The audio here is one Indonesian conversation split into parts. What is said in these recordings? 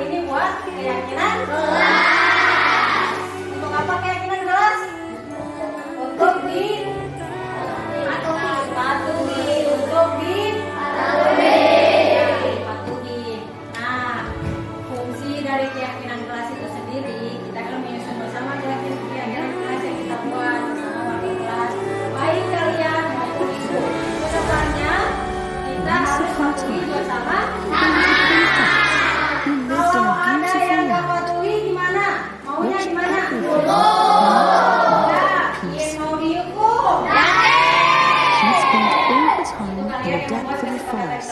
ini buat keyakinan kelas. Untuk apa keyakinan kelas? Untuk dipatuhi. Untuk dipatuhi. Nah, fungsi dari keyakinan kelas itu sendiri, kita akan menyusun bersama keyakinan kelas yang kita buat bersama wakil kelas. Baik kalian maupun ibu. Kedepannya kita harus patuhi bersama. Kalau ada yang nggak patuhi gimana? Maunya gimana? Ingin mau dihukum? She spent all her time in the depth of the forest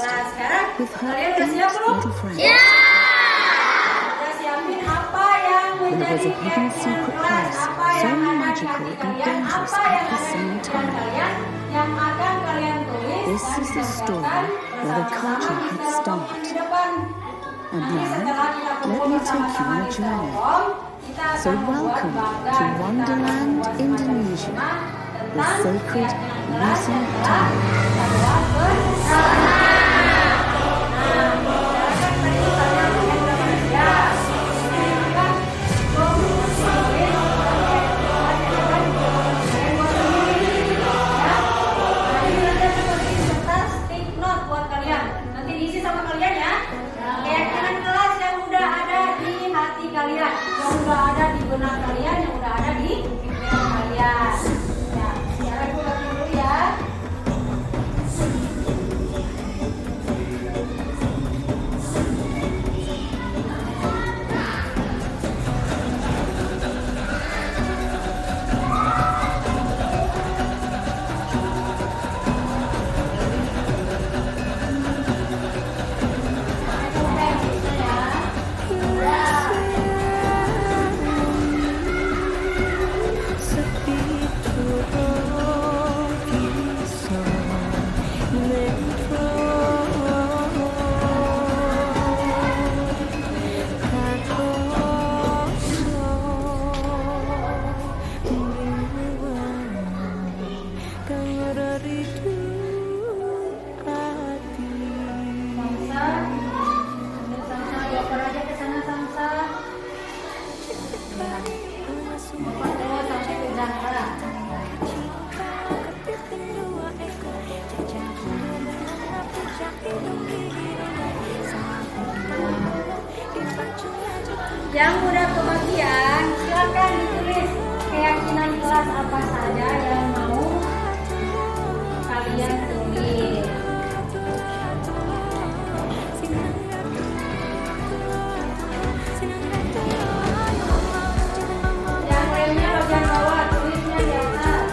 with her eight little friends. Kita siapin apa yang There was menjadi a hidden secret place, apa so yang akan magical and kalian, dangerous apa yang at the ada di same pikiran time. kalian, yang akan kalian tulis This dan is the story kerjakan where the bersama-sama culture di had Sterofom started. di depan. And Nanti setelah kita now, kumpul let me take you bersama-sama on a di journey. Sterofom, kita akan So membuat welcome bangga, to kita akan Wonderland, membuat semacam Indonesia, tema the tentang sacred keyakinan kelas Wisdom yang telah Temple. kita buat bersama. Nah, masyarakat tadi misalnya kalian udah pada siap. Silakan tulis kalian buat sendiri, ya. Nanti akan tulis serta stick note buat kalian. Nanti diisi sama kalian ya. Keyakinan kelas yang udah ada di hati kalian, yang udah ada di benak kalian, yang udah ada di pikiran kalian. Ya, sekarang gue ganti dulu ya. Samsa, ambil Samsa, dioper aja ke sana Samsa. Oper terus sampai ke Zahra. Yang udah kebagian, silakan ditulis keyakinan kelas apa saja yang mau kalian tulis. Yang lainnya bagian bawah, tulisnya di atas.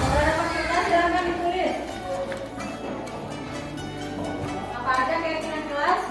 Kalau dapat kertas silakan ditulis. Apa aja keyakinan kelas?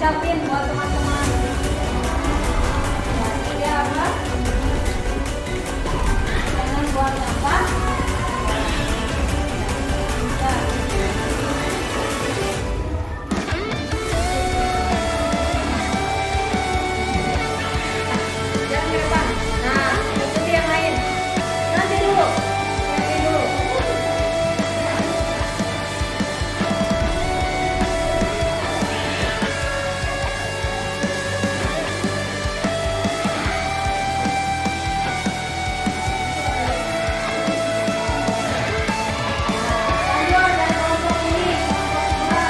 ucapin buat teman-teman. Ya, apa? Jangan buang sampah. Ya. Jangan ke depan. Nah, ikuti yang lain. Nanti dulu. Nanti dulu. Lanjut dari kelompok ini, kelompok 2.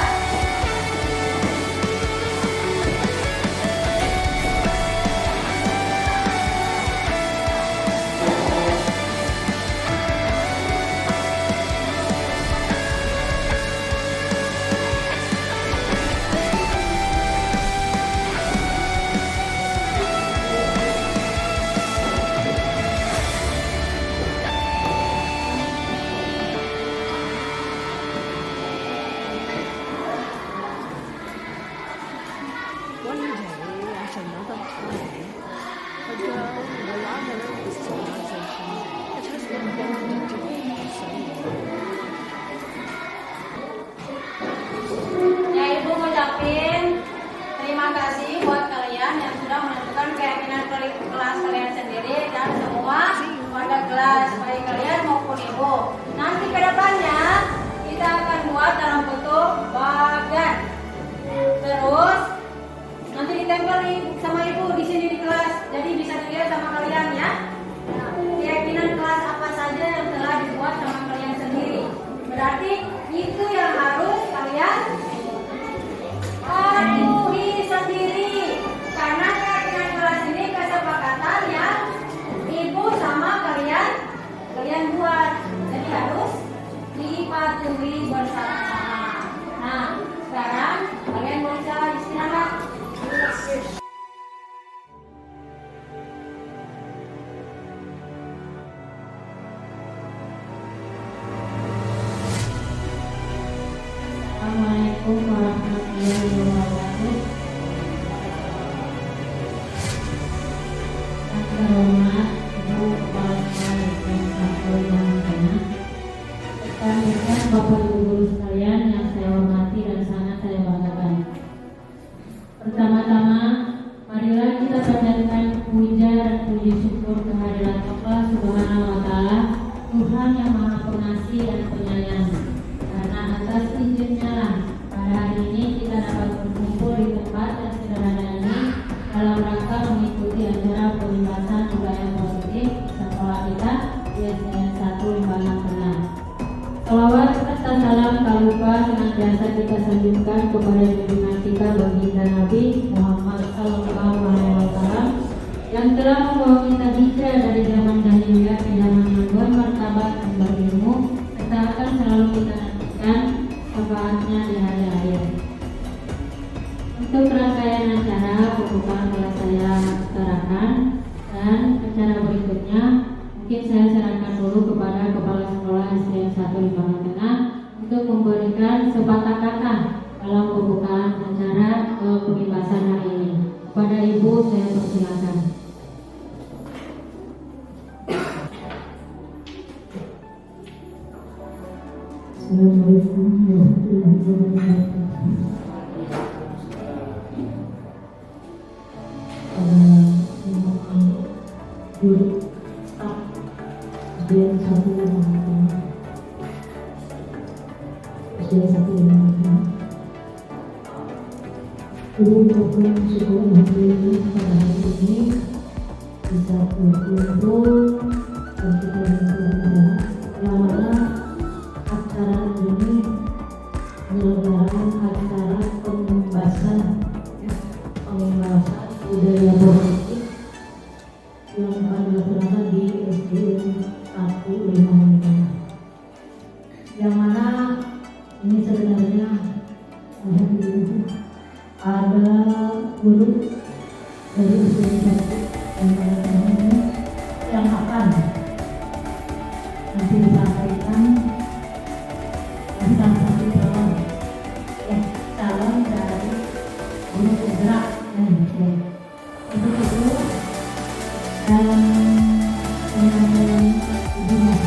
One day at another time, ago, the ladder of the civilization that has been buried deep for so long. Ya, Ibu ngucapin terima kasih buat kalian yang sudah menentukan keyakinan kelas kalian sendiri dan semua warga kelas, baik kalian maupun Ibu. Nanti ke depannya kita akan buat dalam bentuk bagan. Terus nanti ditempel sama Ibu di sini di kelas, jadi bisa dilihat sama kalian ya. Nah, keyakinan kelas apa saja yang telah dibuat sama kalian sendiri. Berarti itu yang harus kalian patuhi sendiri. Karena keyakinan kelas ini kesepakatan yang Ibu sama kalian buat. Jadi harus dipatuhi bersama-sama. Nah, sekarang kalian bisa istirahat. Assalamualaikum warahmatullahi wabarakatuh. Yang terhormat Ibu Kepala Sekolah SMP 1 Limangan, rekan-rekan Bapak Ibu guru sekalian yang saya hormati dan sangat saya banggakan. Pertama-tama, marilah kita panjatkan puja dan puji syukur kehadirat Allah Subhanahu wa Ta'ala, Tuhan yang Maha Pengasih dan Penyayang. Karena atas izinnya lah pada hari ini kita dapat berkumpul di tempat yang sederhana ini dalam rangka mengikuti acara pembebasan budaya positif sekolah kita di SDN 1 Limbangan Tengah. Salawat serta salam tak lupa senantiasa kita sanjungkan kepada junjungan kita baginda Nabi Muhammad SAW yang telah membawa kita hijrah dari zaman jahiliyah ke zaman yang bermartabat dan berilmu, serta akan selalu kita dan manfaatnya di hari akhir. Untuk rangkaian acara pembukaan telah saya utarakan, dan acara berikutnya mungkin saya serahkan dulu kepada Kepala Sekolah SDN 1 Limbangan Tengah untuk memberikan sepatah kata dalam pembukaan acara pembebasan hari ini. Kepada Ibu saya persilakan. Assalamualaikum warahmatullahi wabarakatuh. Guru staf SDN 1 Limbangan Tengah, SDN 1 Limbangan Tengah, Ibu ucapkan syukur alhamdulillah pada hari ini bisa berkumpul dan kita berkumpul yang mana acara ini menyelenggarkan acara pembebasan budaya positif yang akan dilaksanakan di SDN 1 Limbangan Tengah, yang mana ini sebenarnya alhamdulillah ada guru dari SDN 1 Limbangan Tengah ini yang akan nanti disampaikan salah satu calon dari guru penggerak dan untuk itu dalam penyampaian dunia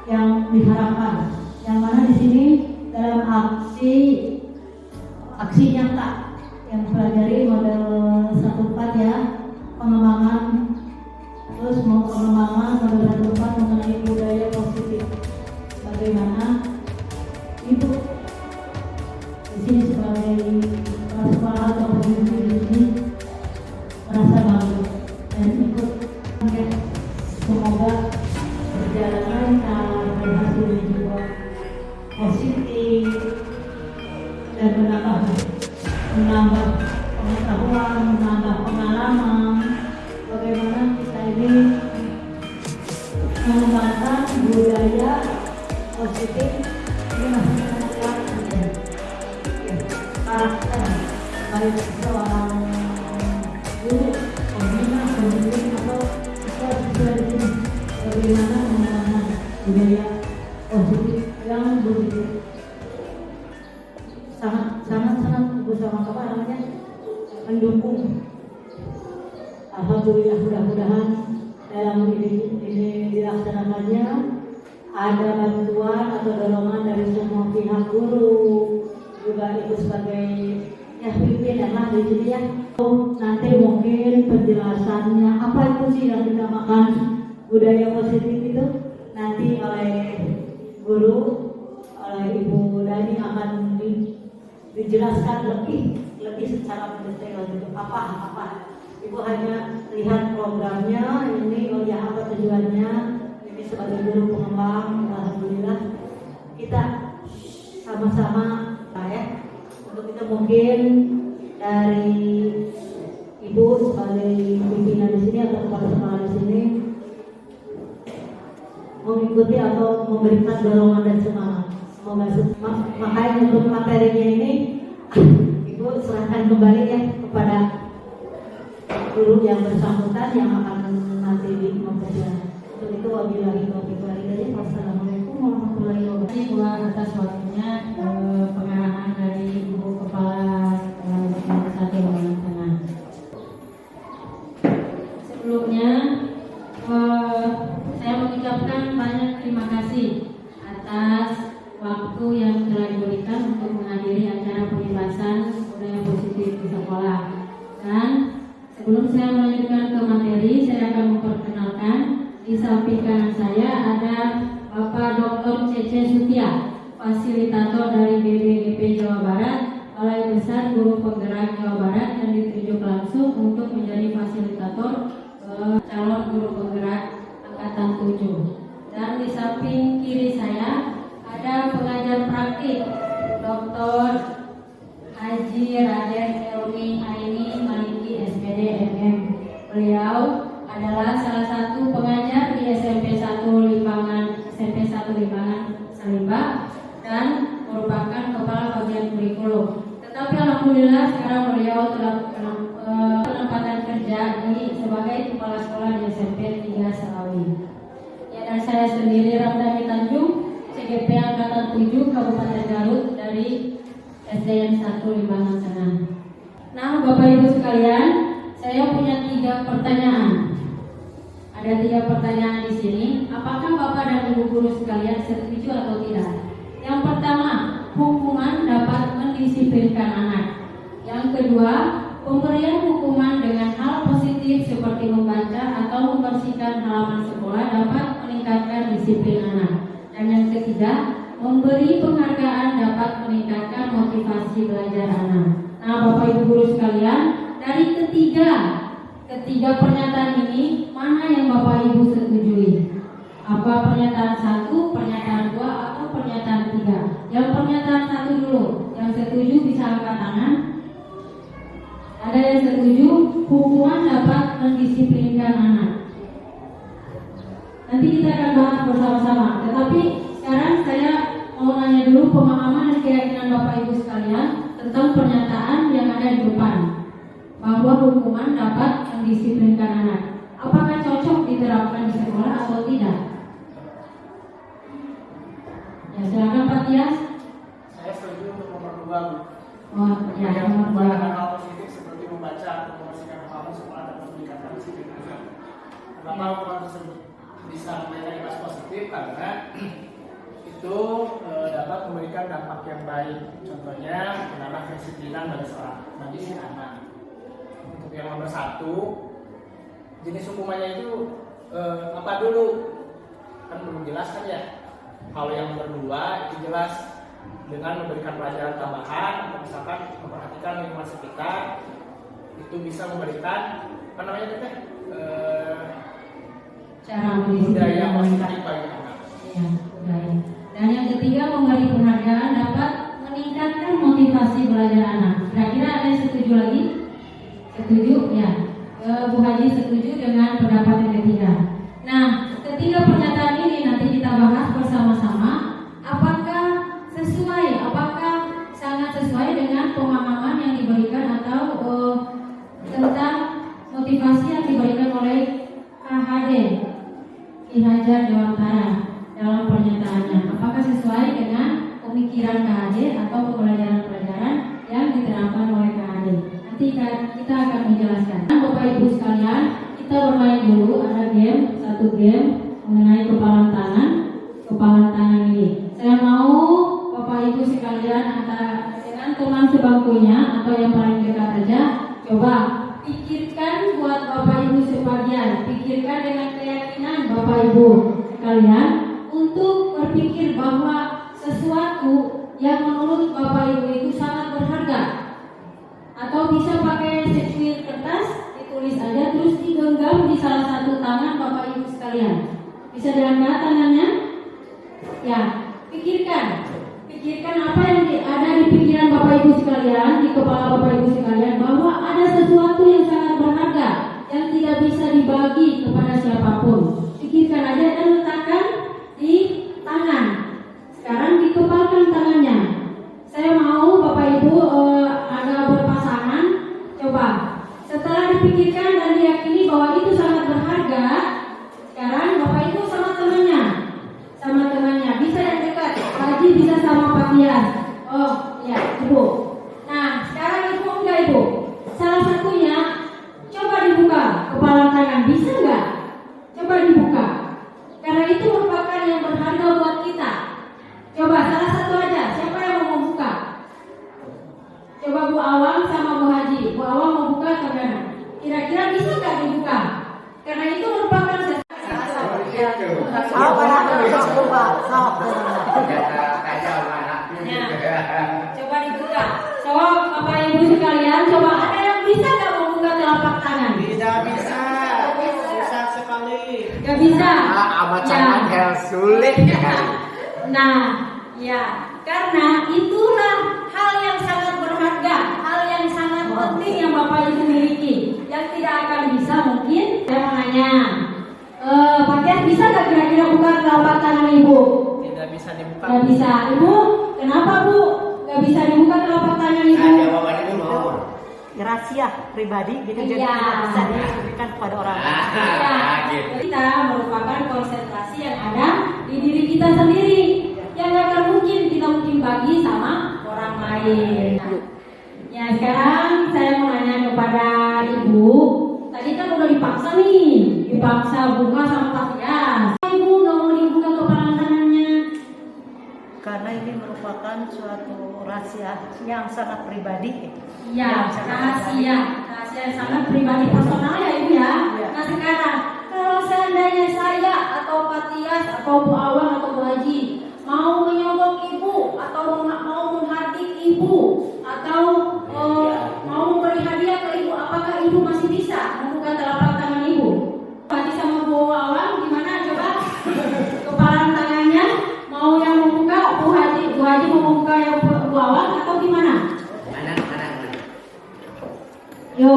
yang diharapkan, yang mana di sini dalam aksi nyata yang pelajari model 1.4 ya, pengembangan, terus mau pengembangan model 1.4 mengenai budaya positif. Bagaimana ibu di sini sebagai kepala sekolah atau pemimpin di sini merasa bangga dan ikut. Semoga perjalanan berhasil juga positif dan menambah pengetahuan, menambah pengalaman bagaimana kita ini mengembangkan budaya positif ini masih sangat kuat karakter baik seorang guru, pembina, pemimpin atau siswa di sini bagaimana mengembangkan budaya positif yang begitu sangat bersama apa namanya mendukung. Alhamdulillah, mudah-mudahan dalam ini dilaksanakannya ada bantuan atau dorongan dari semua pihak, guru juga itu sebagai pimpin dan di sini ya. Nanti mungkin penjelasannya apa itu sih yang dinamakan budaya positif itu nanti oleh guru, oleh Ibu Dani akan dijelaskan lebih secara mendetail gitu apa. Ibu hanya lihat programnya ini, oh ya apa tujuannya, ini sebagai guru pengembang. Alhamdulillah kita sama-sama ya. Untuk itu mungkin dari Ibu sebagai pimpinan di sini atau kepala sekolah di sini mengikuti atau memberikan dorongan dan semangat. Makanya untuk materinya ini Ibu serahkan kembali ya kepada guru yang bersangkutan yang akan nanti memperjelas. Untuk itu wabillahi taufiq wal hidayah. Wassalamualaikum warahmatullahi wabarakatuh. Atas waktunya pengarahan dari Ibu Kepala Satu Lamongan Tengah. Sebelumnya saya mengucapkan banyak terima kasih atas waktu yang telah diberikan untuk menghadiri acara pembahasan budaya positif di sekolah. Dan sebelum saya melanjutkan ke materi, saya akan memperkenalkan di samping kanan saya ada Bapak Dr. Cece Sutia, fasilitator dari BBGP Jawa Barat, Balai Besar Guru Penggerak Jawa Barat, yang ditunjuk langsung untuk menjadi fasilitator calon guru penggerak angkatan 7. Dan di samping kiri saya ada pengajar praktik Dr. Haji Raden Elmi Aini Maliki SPD MM. Beliau adalah salah satu pengajar di SMP 1 Limbangan Salimba dan merupakan kepala bagian kurikulum. Tetapi alhamdulillah sekarang beliau telah penempatan kerja sebagai kepala sekolah di SMP 3 Selawi. Ya, dan saya sendiri Ramdhani Tanjung, CGP Angkatan 7 Kabupaten Garut dari SDN 1 Limbangan Tengah. Nah, Bapak Ibu sekalian, saya punya 3 pertanyaan. Ada 3 pertanyaan di sini. Apakah Bapak dan Ibu guru sekalian setuju atau tidak? Yang pertama, hukuman dapat mendisiplinkan anak. Yang kedua, pemberian hukuman dengan hal positif seperti membaca atau membersihkan halaman sekolah dapat meningkatkan disiplin anak. Dan yang ketiga, memberi penghargaan dapat meningkatkan motivasi belajar anak. Nah, Bapak Ibu guru sekalian, dari ketiga pernyataan ini, mana yang Bapak Ibu setujui? Apa pernyataan 1, pernyataan 2, atau pernyataan 3? Yang pernyataan 1 dulu, yang setuju bisa angkat tangan. Ada yang setuju hukuman dapat mendisiplinkan anak. Nanti kita akan bahas bersama-sama. Tetapi sekarang saya mau nanya dulu pemahaman dan keyakinan Bapak Ibu sekalian tentang pernyataan yang ada di depan, bahwa hukuman dapat mendisiplinkan anak. Apakah cocok diterapkan di sekolah atau tidak? Ya, silakan Pak Tias. Saya setuju untuk nomor 2, Bu. Oh, ya, Yang nomor menggunakan 2. hal positif seperti membaca atau membersihkan hal sekolah dan meningkatkan disiplin anak. Kenapa hukuman tersebut bisa memberikan imbas positif? Karena itu dapat memberikan dampak yang baik. Contohnya menambah kedisiplinan bagi si anak. Untuk yang nomor 1, jenis hukumannya itu apa dulu? Kan belum jelas kan ya. Kalau yang nomor 2 itu jelas dengan memberikan pelajaran tambahan atau misalkan memperhatikan lingkungan sekitar, itu bisa memberikan apa namanya teh Cara budaya mendisiplinkan positif bagi anak. Ya, budaya. Dan yang ketiga, memberi penghargaan dapat meningkatkan motivasi belajar anak. Kira-kira ada yang setuju lagi? Setuju? Ya. Bu Haji setuju dengan pendapat yang ketiga. Nah, ketiga pernyataan ini nanti kita bahas bersama-sama. Apakah sesuai? Apakah sangat sesuai dengan pemahaman yang diberikan atau tentang motivasi yang diberikan oleh KHD Ki Hajar Dewantara dalam pernyataannya? Apakah sesuai dengan pemikiran KHD atau pembelajaran-pelajaran yang diterapkan oleh KHD? Nanti kita akan menjelaskan. Bapak Ibu sekalian, kita bermain dulu. Ada satu game mengenai kepalan tangan ini. Saya mau Bapak Ibu sekalian antara dengan teman sebangkunya atau yang paling dekat aja, coba pikirkan buat Bapak Ibu sebagian, pikirkan dengan keyakinan Bapak Ibu sekalian untuk berpikir bahwa sesuatu yang menurut Bapak Ibu itu sangat berharga, atau bisa pakai secuil kertas, ditulis aja terus digenggam di salah satu tangan Bapak Ibu sekalian. Bisa diangkat tangannya? Ya, pikirkan apa yang ada di pikiran Bapak Ibu sekalian, di kepala Bapak Ibu sekalian, bahwa ada sesuatu yang sangat berharga yang tidak bisa dibagi kepada siapapun. Pikirkan aja dan letakkan di tangan. Sekarang dikepalkan tangannya. Saya mau Bapak Ibu agak berpasangan. Coba setelah dipikirkan dan diyakini bahwa itu sangat berharga, sekarang Bapak Ibu sama temannya. Bisa yang dekat, Haji bisa sama Pak Tias. Oh ya, Ibu. Nah, sekarang Ibu enggak Ibu? Salah satunya coba dibuka kepala tangan, bisa enggak? Coba dibuka. Karena itu merupakan yang berharga buat kita. Coba salah satu aja, siapa yang mau membuka? Coba Bu Awam sama Bu Haji. Bu Awam mau buka atau enggak? Kira-kira bisa enggak dibuka? Karena itu merupakan coba dibuka. So, Bapak Ibu sekalian, coba ada yang bisa nggak membuka telapak tangan? Tidak bisa, susah sekali. Nggak bisa. Amat sangat ya. Sulit. Nah, ya, karena itulah hal yang sangat berharga, hal yang sangat penting yang Bapak Ibu miliki, yang tidak akan bisa mungkin. Saya mau nanya, Pak Tias bisa nggak kira-kira buka telapak tangan Ibu? Tidak bisa dibuka. Nggak bisa. Ibu, kenapa Bu? Nggak bisa dibuka telapak tangan Ibu? Jawabannya mau. Rahasia pribadi, gitu jadi Iya. tidak bisa diberikan kepada orang lain. Ya, kita merupakan konsentrasi yang ada di diri kita sendiri, yang gak akan mungkin kita mungkin bagi sama orang lain. Ya, sekarang saya mau nanya kepada Ibu. Tadi kan udah dipaksa nih, dipaksa buka sama Pak Tias. Ibu nggak mau dibuka kepala tangannya? Karena ini merupakan suatu rahasia yang sangat pribadi. Iya, rahasia yang sangat pribadi personal ya Ibu ya. Iya. Nah sekarang kalau seandainya saya atau Pak Tias atau Bu Awang atau Bu Haji mau menyogok Ibu atau mau menghardik Ibu atau mau memberi hadiah ke Ibu, apakah Ibu masih bisa membuka telapak tangan Ibu? Pak Haji sama Bu Awang gimana coba? Kepala tangannya mau yang membuka Bu Haji mau membuka yang Bu Awang atau gimana? Yo,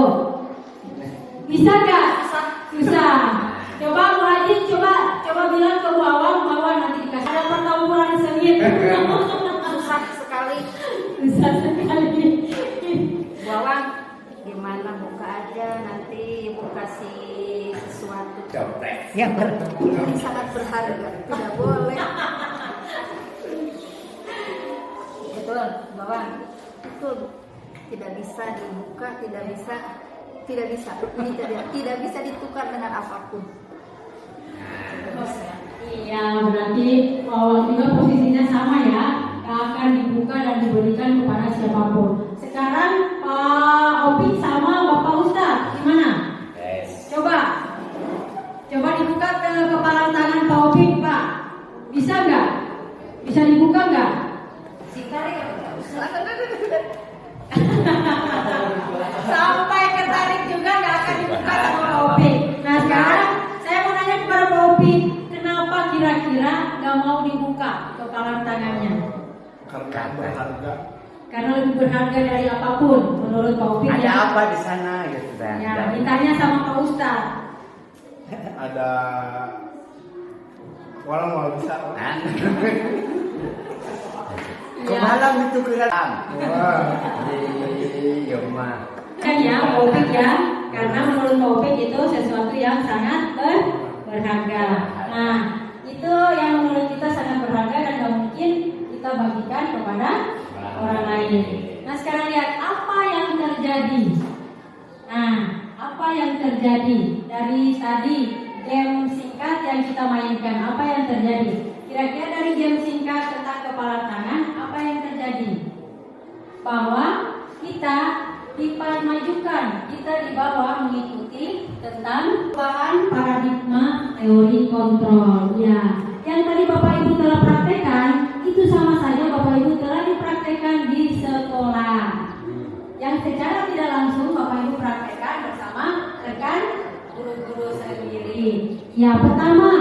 bisa nggak? Susah. Coba Bu Haji, coba Susah sekali. Susah sekali. Bu Awang, gimana buka aja nanti ibu kasih sesuatu yang yang sangat berharga, tidak boleh. Betul, Bu Awang. Betul. Tidak bisa dibuka, tidak bisa. Ini tidak bisa ditukar dengan apapun. Tidak bisa. Iya, berarti juga posisinya sama ya, gak akan dibuka dan diberikan kepada siapapun. Sekarang Pak Opik sama Bapak Ustadz, gimana? Coba dibuka ke kepala tangan Pak Opik, Pak. Bisa nggak? Bisa dibuka nggak? Singkari ya, Sampai ketarik juga nggak akan dibuka sama Pak Opik. Nah sekarang saya mau nanya kepada Pak Opik, kenapa kira-kira nggak mau dibuka kepala tangannya? Karena berharga. Karena lebih berharga dari apapun menurut Pak Opik. Ada ya? apa di sana gitu kan? Ya, ditanya sama Pak Ustadz. Ada walau bisa. Kemalam itu kelihatan. Wah. Di rumah. Kan ya Pak Opik ya, karena menurut Pak Opik itu sesuatu yang sangat berharga. Nah itu yang menurut kita sangat berharga dan gak mungkin kita bagikan kepada orang lain. Nah sekarang lihat apa yang terjadi. Nah apa yang terjadi dari tadi game singkat yang kita mainkan, apa yang terjadi? Kira-kira dari game singkat tentang kepala tangan, apa yang terjadi? Bahwa kita dimajukan, kita di bawah mengikuti tentang perubahan paradigma teori kontrol. Ya, yang tadi Bapak Ibu telah praktekkan itu sama saja Bapak Ibu telah dipraktekkan di sekolah. Yang secara tidak langsung Bapak Ibu praktekkan bersama rekan guru-guru sendiri. Ya, pertama,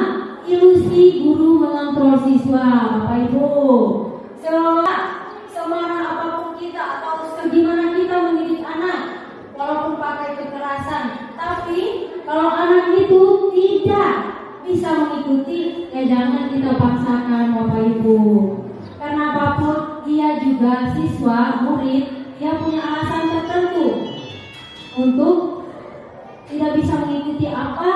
ilusi guru mengontrol siswa, Bapak Ibu. Semarah apapun kita atau segimana kita mendidik anak, walaupun pakai kekerasan, tapi kalau anak itu tidak bisa mengikuti, ya jangan kita paksakan Bapak Ibu. Karena apapun dia juga siswa, murid, dia punya alasan tertentu untuk tidak bisa mengikuti apa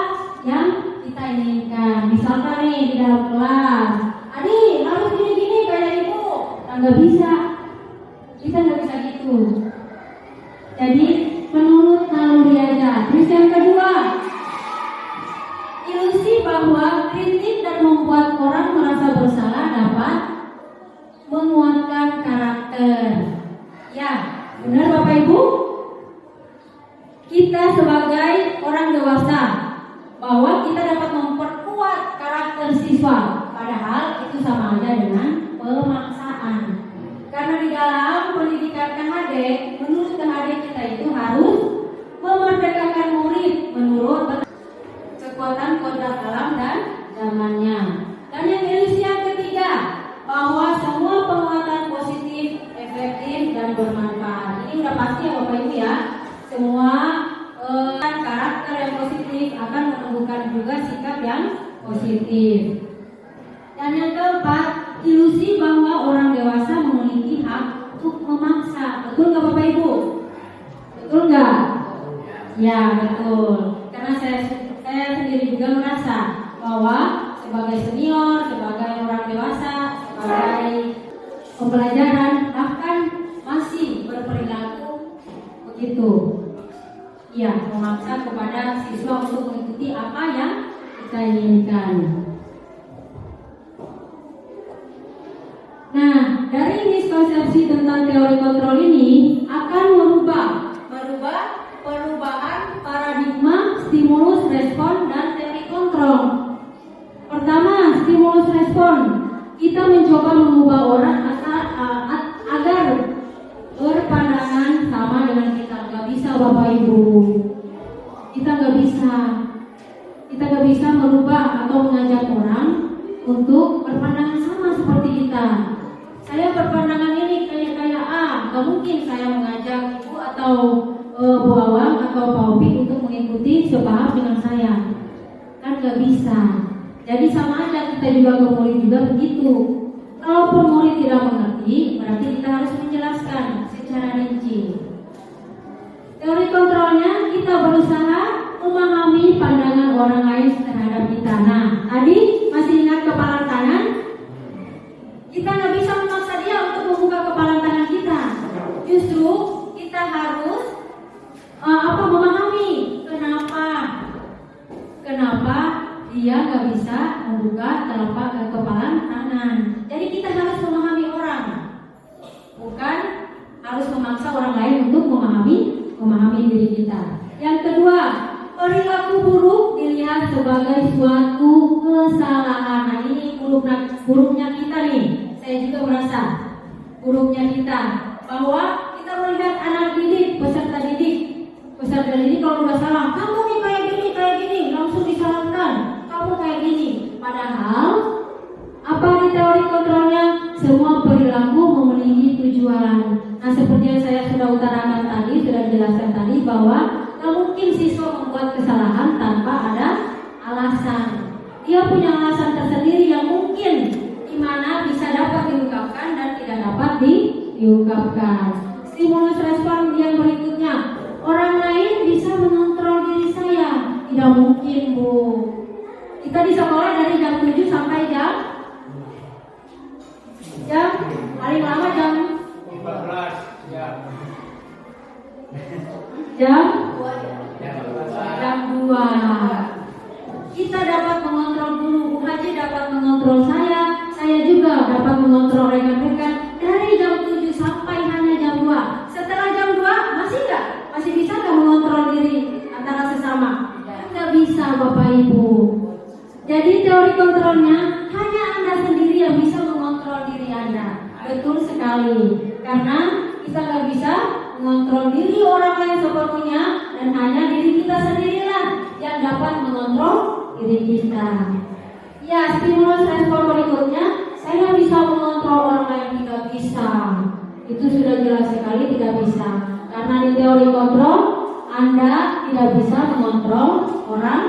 yang kita inginkan. Misalkan nih di dalam kelas, adik harus gini-gini kayak ibu, nggak bisa. Kita nggak bisa gitu. Jadi menurut naluri aja. Terus yang kedua, ilusi bahwa kritik dan membuat orang merasa bersalah dapat menguatkan karakter. Ya, benar Bapak Ibu? Kita sebagai orang dewasa bahwa kita dapat memperkuat karakter siswa, padahal itu sama aja dengan pemaksaan. Karena di dalam pendidikan KHD, menurut KHD kita itu harus memerdekakan murid menurut kekuatan kodrat alam dan zamannya. Dan yang ilusi yang ketiga, bahwa semua penguatan positif, efektif dan bermanfaat. Ini udah pasti ya Bapak Ibu ya. Semua karakter yang positif akan menumbuhkan juga sikap yang positif. Dan yang keempat, ilusi bahwa orang dewasa memiliki hak untuk memaksa. Betul nggak Bapak Ibu? Betul nggak? Ya betul. Karena saya sendiri juga merasa bahwa sebagai senior, sebagai orang dewasa, sebagai pembelajaran bahkan masih berperilaku begitu. Ya, memaksa kepada siswa untuk mengikuti apa yang kita inginkan. Nah, dari miskonsepsi tentang teori kontrol ini akan merubah perubahan paradigma stimulus respon dan teori kontrol. Pertama, stimulus respon. Kita mencoba mengubah orang agar berpandangan sama dengan kita. Gak bisa Bapak Ibu. Kita gak bisa merubah atau mengajak orang untuk berpandangan sama seperti kita. Saya berpandangan ini kayak A, gak mungkin saya mengajak Ibu atau Bu Awang atau Pak Opik untuk mengikuti sepaham dengan saya. Kan gak bisa. Jadi sama aja kita juga ke murid juga begitu. Kalaupun murid tidak mengerti, berarti kita harus menjelaskan secara rinci. Teori kontrolnya, kita berusaha memahami pandangan orang lain terhadap kita. Nah, tadi masih ingat kepalan tangan? Kita nggak bisa memaksa dia untuk membuka kepalan tangan kita. Justru kita harus memahami kenapa dia nggak bisa membuka telapak kepalan tangan. Jadi kita harus memahami orang, bukan harus memaksa orang lain untuk memahami diri kita. Yang kedua, perilaku buruk dilihat sebagai suatu kesalahan. Nah, ini buruknya kita nih. Saya juga merasa buruknya kita, bahwa kita melihat anak didik, peserta didik kalau udah salah, kamu nih kayak gini, langsung disalahkan, kamu kayak gini. Padahal apa di teori kontrolnya? Semua perilaku memiliki tujuan. Nah, seperti yang saya sudah utarakan tadi, sudah jelaskan tadi, bahwa gak mungkin siswa membuat kesalahan tanpa ada alasan. Dia punya alasan tersendiri yang mungkin dimana bisa dapat diungkapkan dan tidak dapat diungkapkan. Stimulus respon yang berikutnya, orang lain bisa mengontrol diri saya. Tidak mungkin, Bu. Kita di sekolah dari jam 7 sampai jam paling lama jam 14 ya. Jam 2. Kita dapat mengontrol guru, Bu Haji dapat mengontrol saya juga dapat mengontrol rekan-rekan dari jam 7 sampai hanya jam 2. Setelah jam 2 masih bisa nggak mengontrol diri antara sesama? Nggak bisa, Bapak Ibu. Jadi teori kontrolnya hanya Anda sendiri yang bisa mengontrol diri Anda. Betul sekali, karena kita nggak bisa mengontrol diri orang lain sepenuhnya, dan hanya diri kita sendirilah yang dapat mengontrol diri kita. Ya, stimulus respon berikutnya, saya bisa mengontrol orang lain, tidak bisa. Itu sudah jelas sekali tidak bisa, karena di teori kontrol Anda tidak bisa mengontrol orang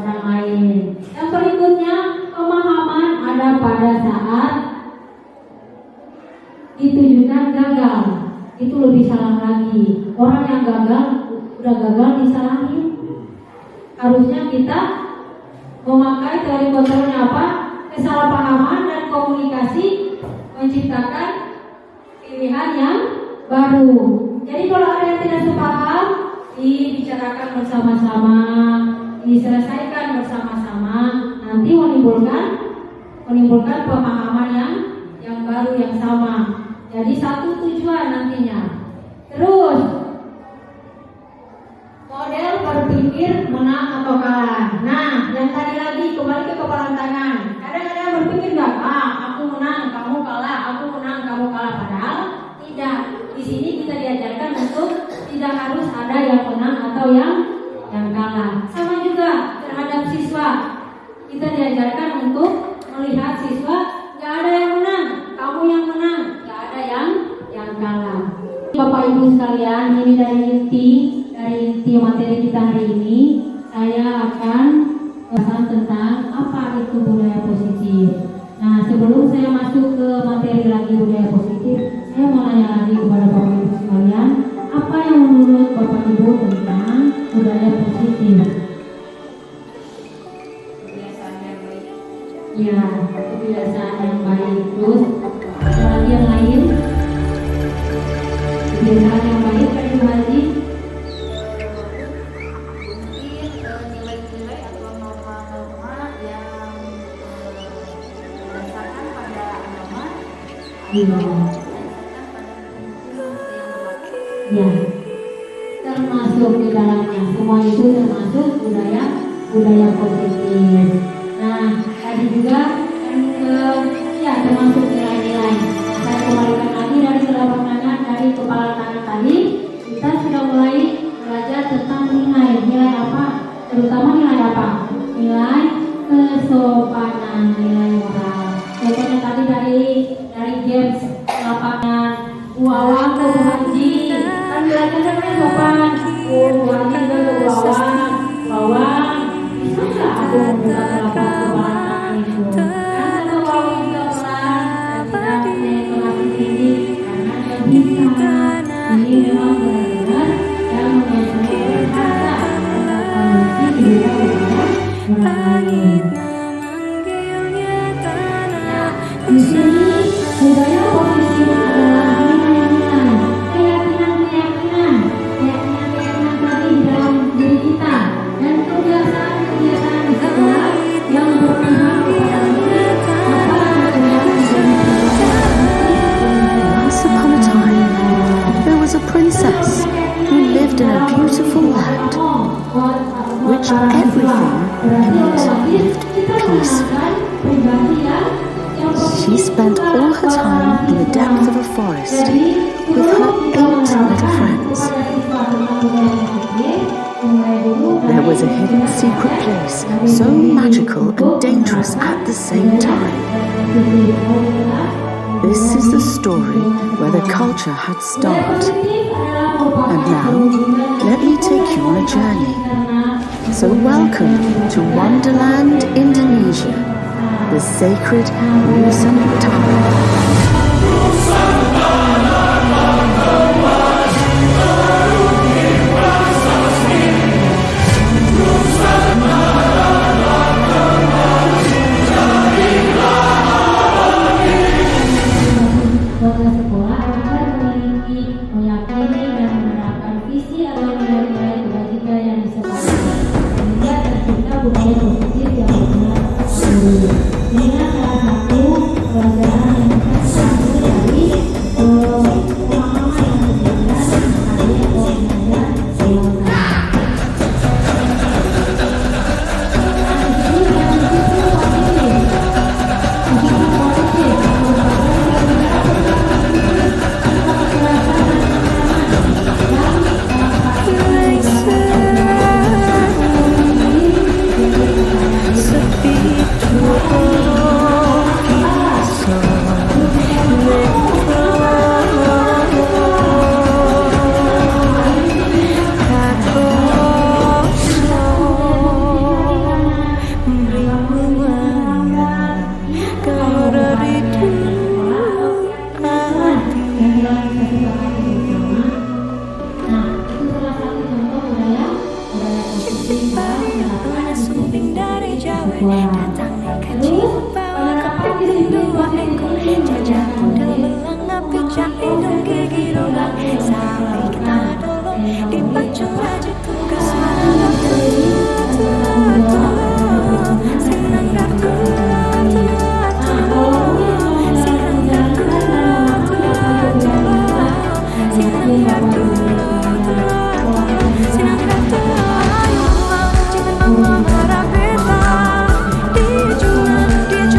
lain. Yang berikutnya, pemahaman ada pada saat ditujukan gagal. Itu lebih salah lagi. Orang yang udah gagal disalahin. Harusnya kita memakai teori kontrolnya apa? Kesalahpahaman dan komunikasi menciptakan pilihan yang baru. Jadi kalau ada yang tidak sepaham, dibicarakan bersama-sama, diselesaikan bersama-sama, nanti menimbulkan pemahaman yang baru, yang sama. Jadi satu tujuan nantinya. Terus model berpikir menang atau kalah. Nah, yang tadi lagi kembali ke kepalan tangan. Kadang-kadang berpikir nggak, aku menang, kamu kalah, aku menang, kamu kalah. Padahal tidak. Di sini kita diajarkan untuk tidak harus ada yang menang atau yang kalah. Sama juga terhadap siswa, kita diajarkan untuk melihat siswa nggak ada yang menang, kamu yang menang, nggak ada yang kalah. Bapak Ibu sekalian, ini dari inti materi kita hari ini. Saya akan bahas tentang apa itu budaya positif. Nah, sebelum saya masuk ke materi lagi budaya positif, saya mau nanya lagi kepada Bapak Ibu sekalian, apa yang menurut Bapak Ibu tentang budaya positif? Kebiasaan yang baik. Ya, kebiasaan yang baik. Terus ada lagi yang lain? Kebiasaan yang baik kan Ibu Haji? Nilai-nilai atau norma-norma yang berdasarkan pada agama, Iya. berdasarkan pada hukum yang berlaku. Ya, termasuk di dalamnya. Semua itu termasuk budaya positif. Nah, tadi juga termasuk nilai-nilai. Saya kembalikan lagi dari telapak tangan, dari kepala tangan tadi. Kita sudah mulai belajar tentang nilai apa? Terutama nilai apa? Nilai kesopanan, nilai moral. Contohnya tadi dari James lapangan Uawang ke Bu Haji, kan belajarnya kan sopan. Bu Haji ke Uawang, bisa nggak aku membuka telapak kepala tangan itu? Kan satu Uawang juga pelan, langit memanggilnya tanah. Di sini budaya posisi adalah keyakinan tadi di dalam diri kita dan kebiasaan-kebiasaan di sekolah yang berpengaruh Once upon a time, there was a princess who lived in a beautiful land, which everything in it lived peacefully. She spent all her time in the depth of a forest with her 8 little friends. There was a hidden secret place, so magical and dangerous at the same time. This is the story where the culture had started. And now, let me take you on a journey. So welcome to Wonderland, Indonesia, the sacred Nusantara. Bangga sekolah agar memiliki, meyakini dan menerapkan visi atau nilai-nilai kebajikan yang disepakati sehingga tercipta budaya positif yang benar dulu. Inilah salah satu pelajaran yang kita ambil dari pemahaman yang berbeda dari pembelajaran dewasa. Di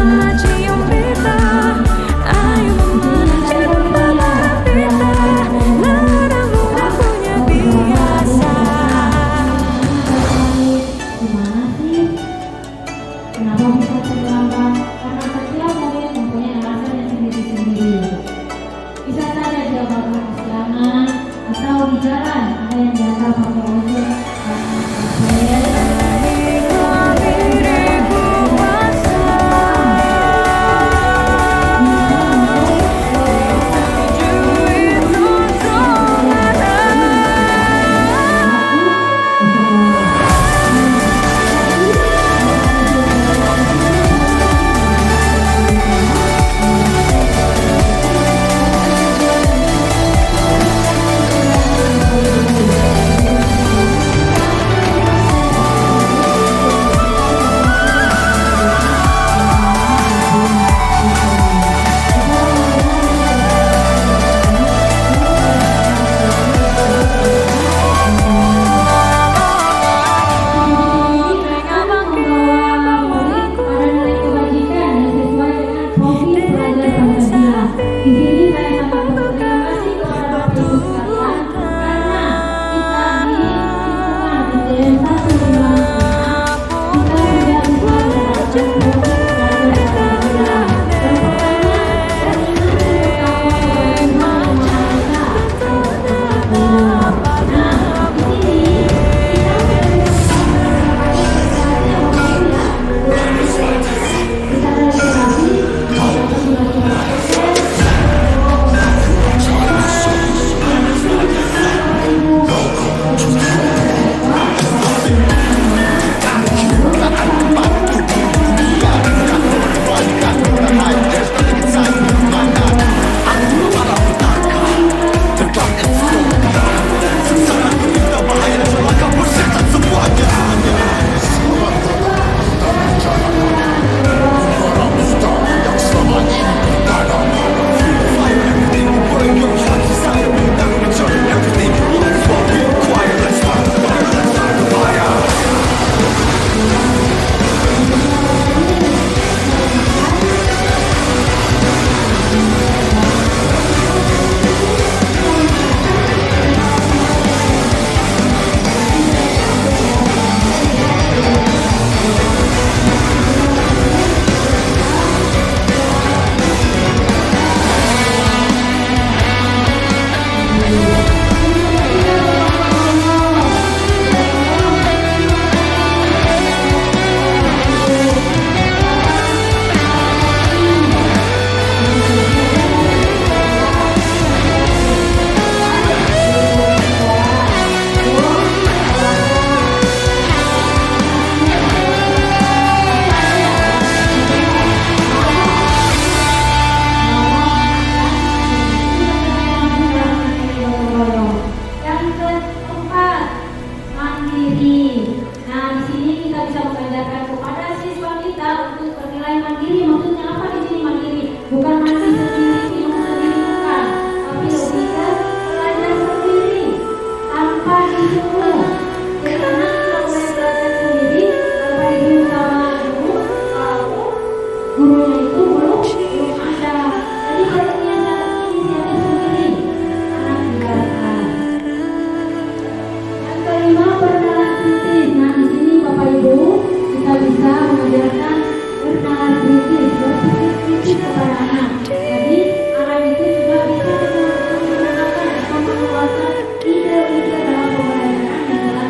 bisa mengajarkan kepada siswa kita untuk bernilai mandiri. Maksudnya apa di sini mandiri? Bukan mandi sendiri, minum sendiri, bukan. Tapi lebih ke belajar sendiri tanpa disuruh. Jadi anak kita mulai belajar sendiri tanpa disuruh sama guru. Kalau gurunya itu belum ada. Jadi inisiatif sendiri anak dibiarkan. Yang kelima, bernalar kritis. Nah, di sini Bapak Ibu kita bisa mengajarkan bernalar kritis, berpikir kritis kepada anak. Jadi anak itu juga bisa menggunakan atau mengeluarkan ide-ide dalam pembelajaran yang telah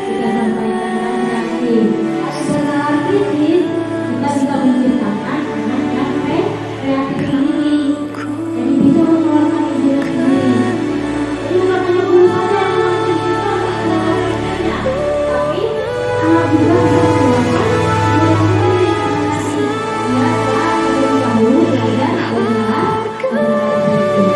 kita sampaikan dan kreatif. Tapi bernalar kritis kita bisa menciptakan anak yang kreatif sendiri. Jadi bisa mengeluarkan ide sendiri. Jadi bukan hanya guru saja yang menciptakan ide-idenya, tapi anak juga bisa mengeluarkan ide sendiri. Dia telah terlebih dahulu belajar bernalar kritis.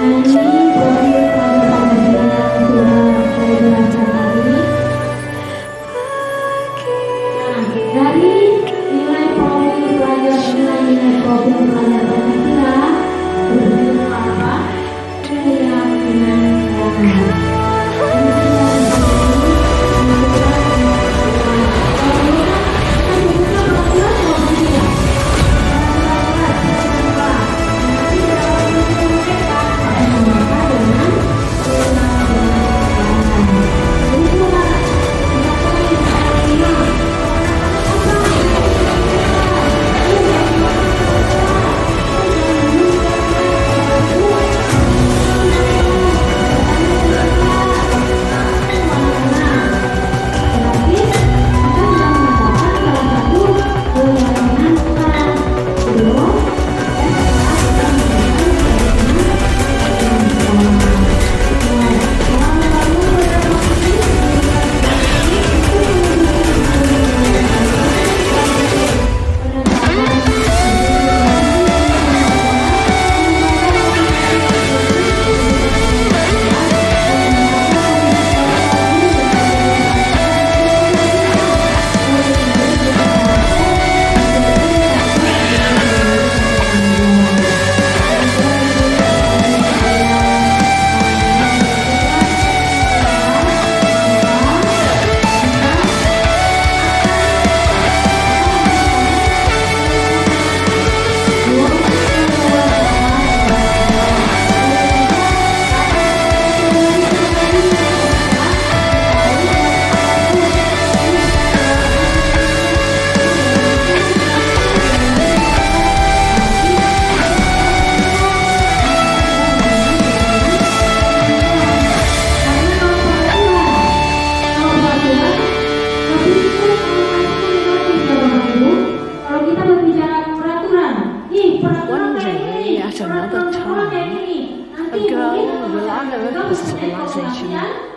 Dan ini profil pelajaran yang sudah saya jelaskan tadi. Nah, dari nilai profil pelajar nilai profil pelajar Pancasila berbentuk apa? Keyakinan dasar.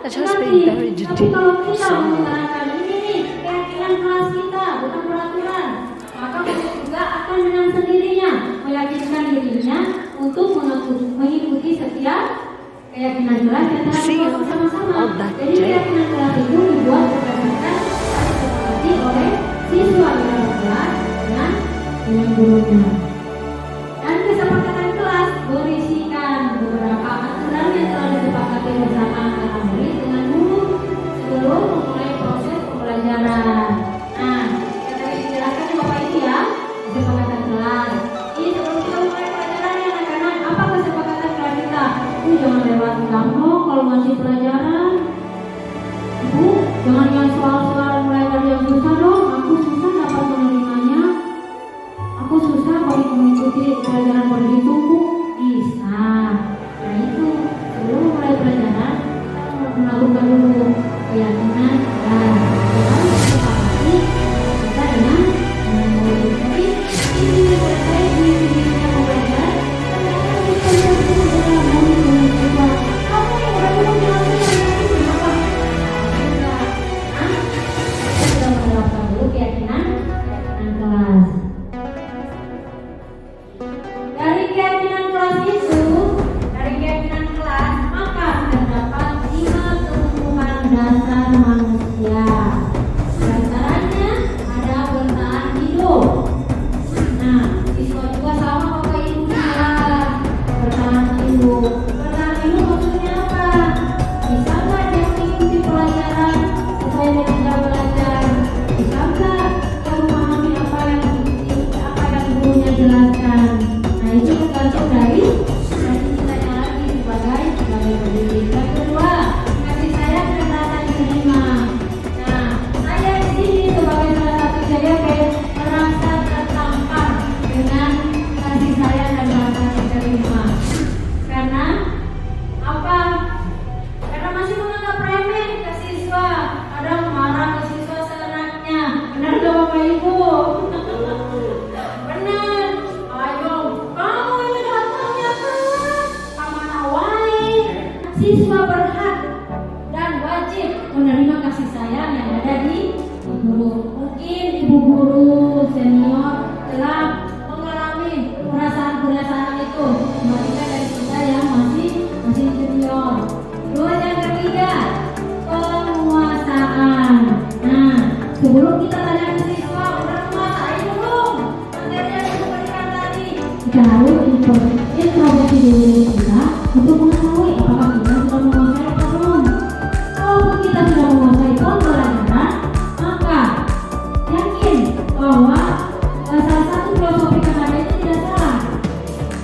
that has been buried deep Tapi kalau for kita so long. menggunakan ini nih, keyakinan kelas kita, bukan peraturan, maka kita juga akan dengan sendirinya meyakinkan dirinya untuk mengikuti setiap keyakinan kelas yang telah See you dibuat bersama-sama. on that Jadi day. keyakinan kelas itu dibuat berdasarkan disepakati oleh siswa di dalam kelas dengan gurunya. Dan kesepakatan kelas berisikan beberapa aturan yang telah disepakati bersama antara murid dengan guru sebelum memulai proses pembelajaran. Nah, yang tadi dijelaskan Bapak Ibu ya, kesepakatan kelas. Ini sebelum kita mulai pelajaran ya anak-anak, apa kesepakatan kelas kita? Jangan lewat gampang kalau masih pelajaran. Ibu, jangan yang soal-soal mulai dari yang susah dong. Aku susah dapat menerimanya. Aku susah baik mengikuti pelajaran berhitung bisa. Nah itu sebelum mulai pelajaran kita melakukan dulu keyakinan dan kita sepakati kita dengan murid. Jadi ini terkait di dirinya pembelajaran. Ternyata kita yang sudah mulai dengan siswa. Kamu yang baru menjelaskan siswa berhak dan wajib menerima kasih sayang yang ada di guru. Mungkin ibu guru senior telah mengalami perasaan-perasaan itu dibandingkan dari kita yang masih junior. Terus yang ketiga, penguasaan. Nah, sebelum kita tanya ke siswa, udah menguasai belum materi yang diberikan tadi? Kita harus introspeksi diri kita untuk mengetahui apakah kita sudah menguasai atau belum. Kalau kita sudah menguasai pembelajaran, maka yakin bahwa salah satu filosofi yang ada itu tidak salah.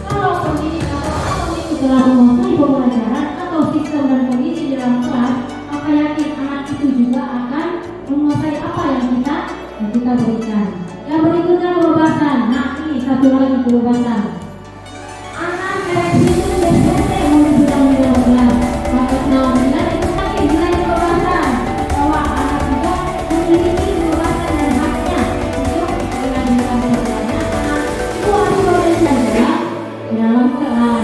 Kalau pendidik atau pendidik telah menguasai pembelajaran atau sistem dan kondisi di dalam kelas, maka yakin anak itu juga akan menguasai apa yang kita berikan. Yang berikutnya kebebasan. Nah, ini satu lagi kebebasan. Anak dari situ biasanya mau dibilang di dalam kelas, maka dengan itu tadi nilai kebebasan bahwa anak juga memiliki kebebasan dan haknya untuk mengajukan pertanyaan. Itu harus boleh saja di dalam kelas.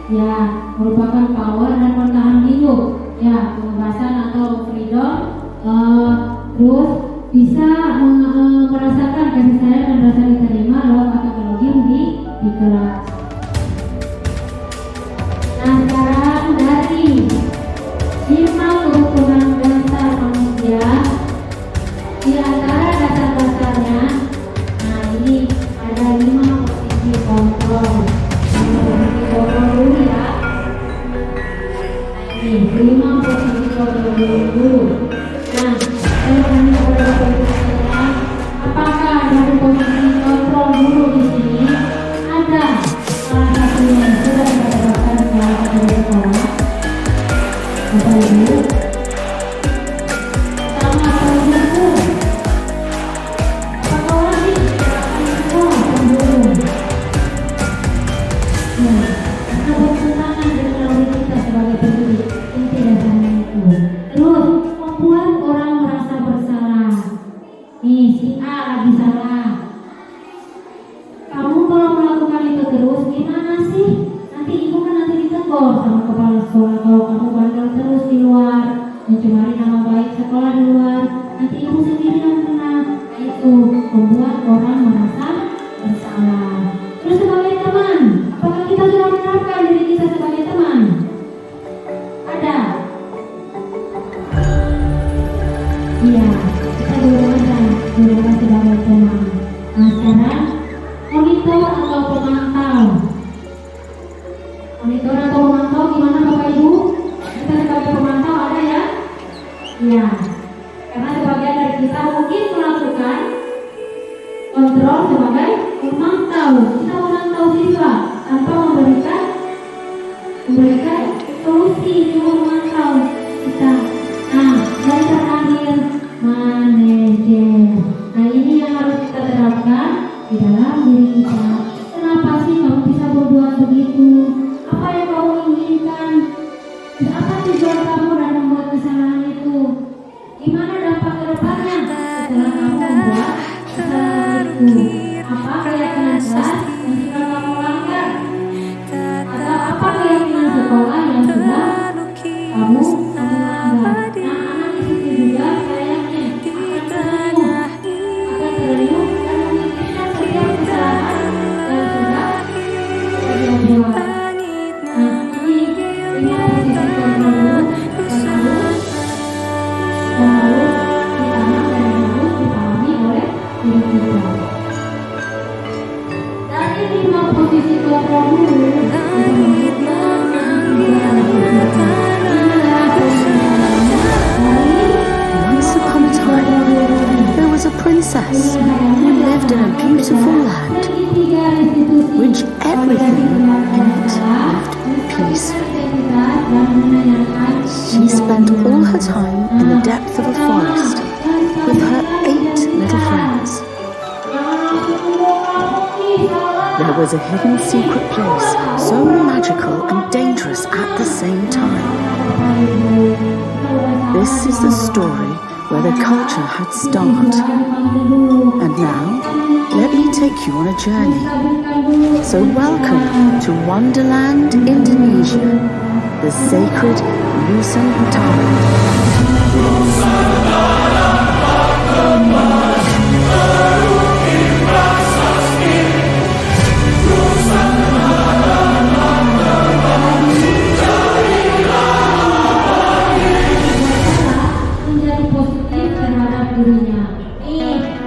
Ya, merupakan power dan bertahan hidup. Ya, kebebasan atau freedom. Terus bisa merasakan kasih sayang dan rasa diterima lewat kategori di kelas. Nah, sekarang dari 5 kerukunan dasar manusia, di antara dasar-dasarnya, nah ini ada 5 posisi kontrol. Kontrol dulu ya. Nah ini 5 posisi kontrol dulu. Nah, saya tanya kepada Bapak-Ibu, apakah dari posisi kontrol dulu di sini ada salah satu yang sudah didapatkan dari sekolah? Bapak-Ibu, sama Bapak-Ibu, apakah wajib semua dulu? Nah, kita bertentangan dengan diri kita sebagai pendidik. Inti dasarnya itu. Terus membuat orang merasa bersalah. Nih, si A lagi salah. Kamu kalau melakukan itu terus gimana sih? Nanti ibu kan nanti ditegur sama kepala sekolah kalau kamu bandel terus di luar, mencemari nama baik sekolah di luar. Nanti ibu sendiri yang kena. Itu membuat orang merasa bersalah. Terus sebagai teman, apakah kita sudah menerapkan diri kita sebagai teman? Ada? Iya, kita dulu sebagai teman. Nah, sekarang monitor atau pemantau. Monitor atau pemantau gimana Bapak Ibu? Kita sebagai pemantau ada ya? Iya. Karena sebagian dari kita mungkin melakukan kontrol sebagai memantau. Kita memantau siswa tanpa memberikan solusi, cuma memantau kita. Nah, dan terakhir manajer. Nah, ini yang harus kita terapkan di dalam diri kita. Kenapa sih kamu bisa berbuat begitu? Apa yang kamu inginkan? Apa tujuan kamu dan membuat kesalahan itu? Gimana dampak ke depannya setelah kamu membuat kesalahan itu? Apa keyakinan kelas yang sudah kamu langgar? Atau apa keyakinan sekolah yang sudah kamu langgar? Nah, anak di situ juga kayaknya akan terenyuh dan memikirkan setiap kesalahan yang sudah dia buat. Nah, ini posisi kontrol dulu dan harus ditanam dan harus dipahami oleh diri kita. Dari 5 posisi kontrol dulu, Once upon a time, there was a princess who lived in a beautiful land, which everything in it lived peacefully. She spent all her time in the depth of a forest with her 8 little friends. There was a hidden secret place, so magical and dangerous at the same time. This is the story where the culture had start. And now, let me take you on a journey. So welcome to Wonderland, Indonesia, the sacred Nusantara. Menjadi positif terhadap dirinya.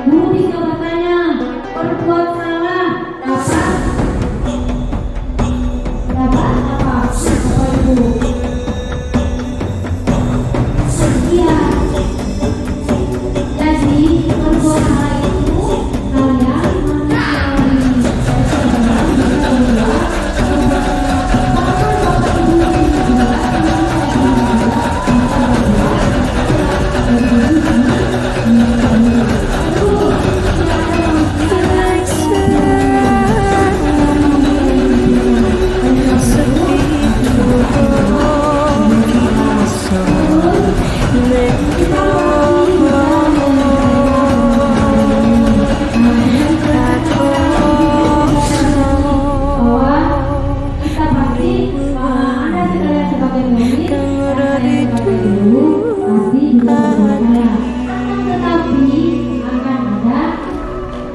Guru bisa bertanya, berbuat salah dapat apa? Apa ibu? Iya. Jadi berbuat salah itu kalian kita pasti Anda sekalian sebagai murid dan saya sebagai guru pasti juga berbuat salah. Tetapi akan ada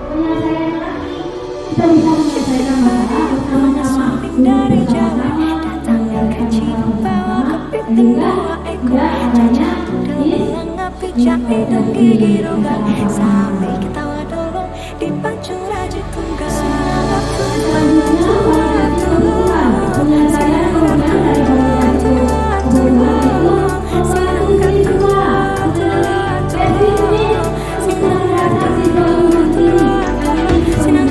penyelesaian lagi. Kita bisa menyelesaikan masalah bersama-sama. Dari jalan datangnya kecimbau kepiting dua ekor cacat menanggapi jahe dan gigi rongga sampai ketawa dorong dipancung raja tunggal. Selanjutnya poin kedua, penyelesaian kemudian dari bagian itu. Kedua itu membantu siswa. Versi ini sudah merasa siswa mengerti. Kami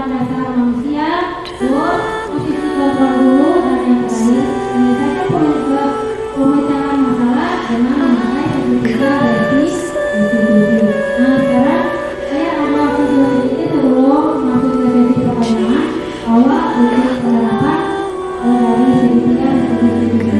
dasar manusia. Terus posisi kontrol dulu, dan yang terakhir menyelesaikan pemecahan masalah dengan memakai sertifikat dari institusi. Nah sekarang saya ada video sedikit sebelum masuk ke sesi pertanyaan awal untuk penerapan dari sertifikat institusi.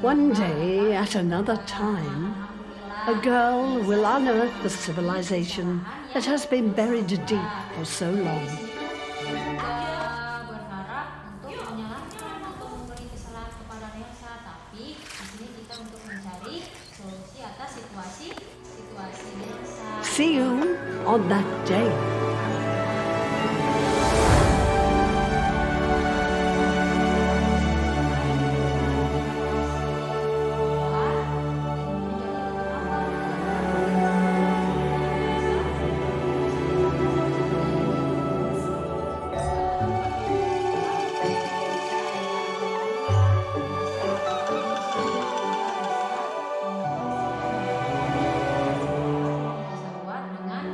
One day, at another time, a girl will unearth the civilization that has been buried deep for so long. Berharap untuk menyalahkan atau memberi kesalahan kepada Nelsa, tapi di sini kita untuk mencari solusi atas situasi Nelsa. See you on that day. Bisa buat dengan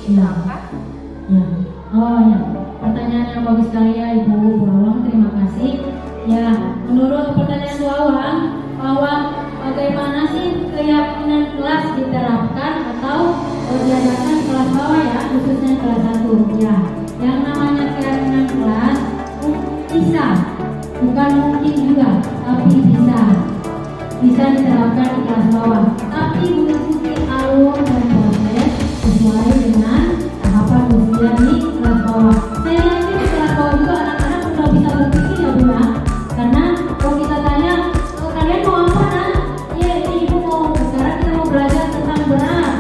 Itu apa? Ya. Oh ya, pertanyaan yang bagus sekali ya Ibu Bu Awang, terima kasih. Ya, menurut pertanyaan Bu Awang, bahwa bagaimana sih keyakinan kelas diterapkan atau diadakan kelas bawah ya, khususnya kelas 1 ya. Yang namanya keyakinan kelas bisa, bukan mungkin juga, tapi bisa diterapkan di kelas bawah, tapi mengikuti alur dan proses sesuai dengan tahapan usia di kelas bawah. Saya yakin di kelas bawah juga anak-anak sudah bisa berpikir ya Bu ya, karena kalau kita tanya kalian mau apa nak? Ya ini Ibu mau, sekarang kita mau belajar tentang berat,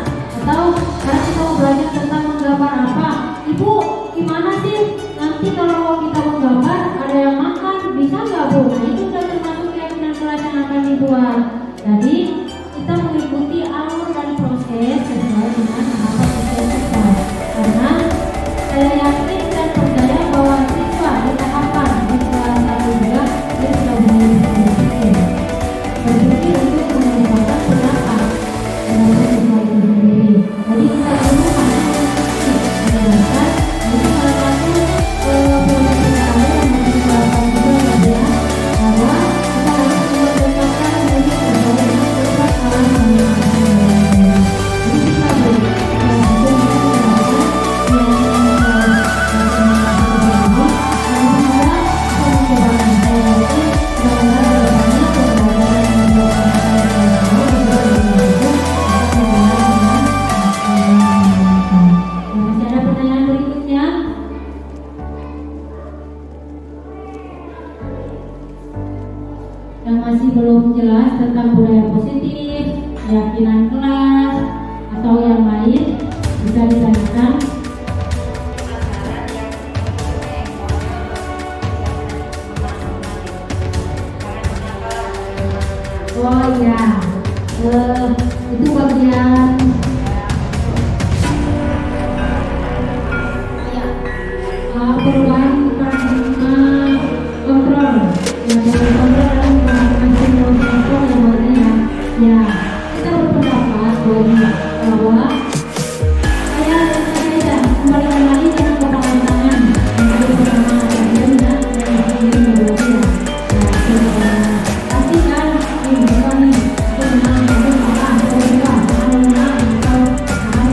atau sekarang kita mau belajar tentang menggambar apa. Ibu gimana sih nanti kalau kita menggambar ada yang makan, bisa nggak Bu? Nah itu sudah termasuk keyakinan kelas yang akan dibuat. Jadi kita mengikuti alur dan proses sesuai dengan tahapan usia siswa, karena saya yakin dan percaya bahwa siswa di tahapan di kelas 1 juga dia sudah berpikir untuk mengembangkan pendapat dengan siswa itu sendiri. Jadi kita perlu menjelaskan jadi salah satu proses utama yang dilakukan juga ya, bahwa kita harus mengembangkan musik berbagai macam alat musik. Jadi kita masih ada pertanyaan berikutnya? Yang masih belum jelas tentang budaya positif, keyakinan kelas, atau yang lain bisa ditanyakan. Oh iya, itu bagian perubahan paradigma kontrol. Yang kontrol dalam kontrol yang artinya ya kita berpendapat bahwa saya kembali lagi dengan kepala tangan yang tadi pertama dan pasti kan ini bukan nih itu menang itu salah atau enggak kalau menang atau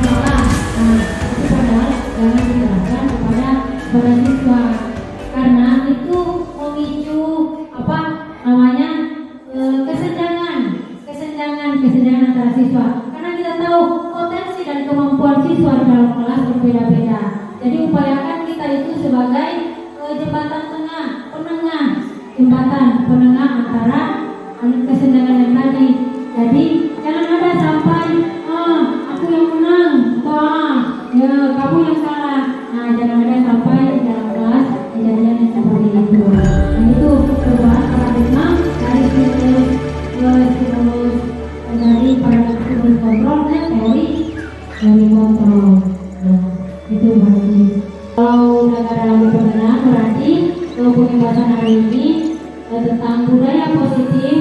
salah. Nah itu padahal jangan dijelaskan kepada siswa, karena itu memicu apa namanya kesenjangan antara siswa, karena kita tahu potensi dan kemampuan siswa dalam kelas berbeda-beda. Jadi upayakan kita itu sebagai jembatan penengah antara kesenjangan yang tadi. Jadi jangan ada sampai aku yang menang atau ya kamu yang salah. Nah jangan ada sampai dalam kelas kejadian yang seperti itu. Nah itu perubahan paradigma dari stimulus dari paradigma stimulus kontrol ke teori dari kontrol. Nah itu berarti kalau udah gak ada lagi pertanyaan, berarti pembahasan hari ini tentang budaya positif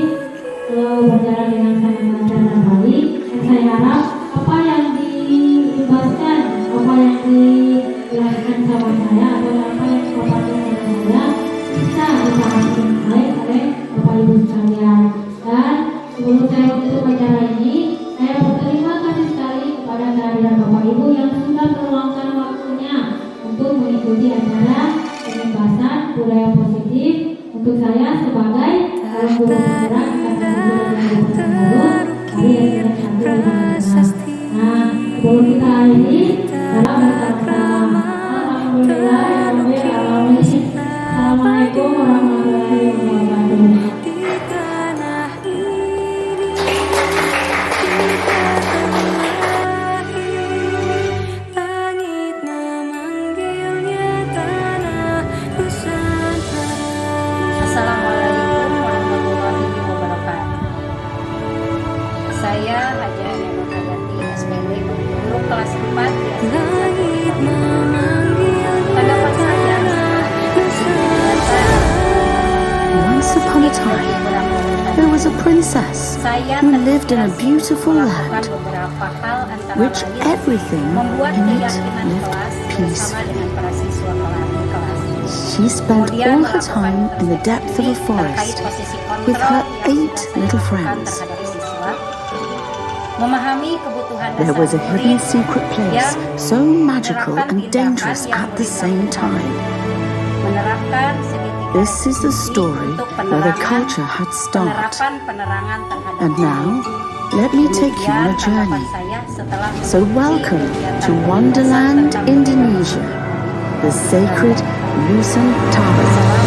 berjalan dengan sangat lancar dan baik. Dan saya harap apa yang dibahaskan, apa yang dijelaskan sama saya atau apa yang dipaparkan dengan saya bisa dipahami baik oleh Bapak Ibu sekalian. Dan sebelum saya tutup acara ini, saya berterima kasih sekali kepada kehadiran Bapak Ibu yang sudah meluangkan waktunya untuk mengikuti acara pembahasan budaya positif untuk saya sebagai guru penggerak Nah, sebelum kita akhiri, dalam bersama alhamdulillah, assalamualaikum warahmatullahi wabarakatuh. Assalamualaikum warahmatullahi wabarakatuh. Saya Haja Nur Hayati SPT, guru kelas 4 di SMK princess Saya who lived in a terinspirasi beautiful melakukan land, beberapa hal antara which lain everything membuat in it keyakinan lived kelas peace. bersama dengan para siswa kelas. She spent Kemudian all her melakukan time in the depth of a terkait forest posisi kontrol with her yang 8 sudah little saya lakukan friends. terhadap siswa. Memahami kebutuhan There dasar was a hidden murid secret place, yang so magical menerapkan and dangerous tindakan yang at the same time. menerapkan segitiga This is the posisi story untuk where the penerangan- culture had started. penerapan penerangan terhadap And now, murid. let me take you on a Demikian journey. tanggapan saya setelah So mengikuti welcome kegiatan to penjelasan Wonderland, tentang Indonesia, the sacred Nusantara.